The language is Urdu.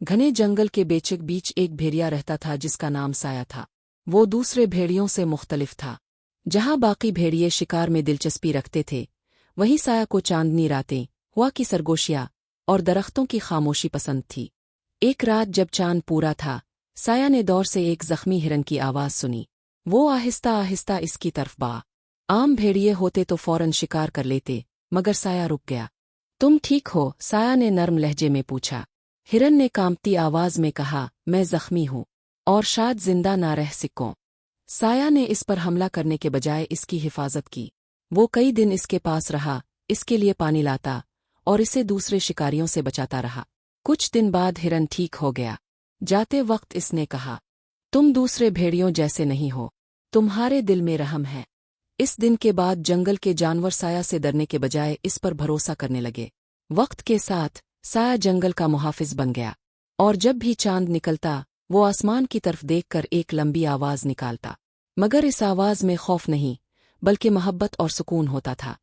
گھنے جنگل کے بیچک بیچ ایک بھیڑیا رہتا تھا جس کا نام سایہ تھا۔ وہ دوسرے بھیڑیوں سے مختلف تھا۔ جہاں باقی بھیڑیے شکار میں دلچسپی رکھتے تھے، وہیں سایہ کو چاندنی راتیں، ہوا کی سرگوشیاں اور درختوں کی خاموشی پسند تھی۔ ایک رات جب چاند پورا تھا، سایہ نے دور سے ایک زخمی ہرن کی آواز سنی۔ وہ آہستہ آہستہ اس کی طرف بڑھا۔ عام بھیڑیے ہوتے تو فوراً شکار کر لیتے، مگر سایہ رک گیا۔ تم ٹھیک ہو؟ سایہ نے نرم لہجے میں پوچھا۔ ہرن نے کانپتی آواز میں کہا، میں زخمی ہوں اور شاید زندہ نہ رہ سکوں۔ سایہ نے اس پر حملہ کرنے کے بجائے اس کی حفاظت کی۔ وہ کئی دن اس کے پاس رہا، اس کے لیے پانی لاتا اور اسے دوسرے شکاریوں سے بچاتا رہا۔ کچھ دن بعد ہرن ٹھیک ہو گیا۔ جاتے وقت اس نے کہا، تم دوسرے بھیڑیوں جیسے نہیں ہو، تمہارے دل میں رحم ہے۔ اس دن کے بعد جنگل کے جانور سایہ سے ڈرنے کے بجائے اس پر بھروسہ کرنے لگے۔ وقت کے ساتھ سایہ جنگل کا محافظ بن گیا، اور جب بھی چاند نکلتا وہ آسمان کی طرف دیکھ کر ایک لمبی آواز نکالتا، مگر اس آواز میں خوف نہیں بلکہ محبت اور سکون ہوتا تھا۔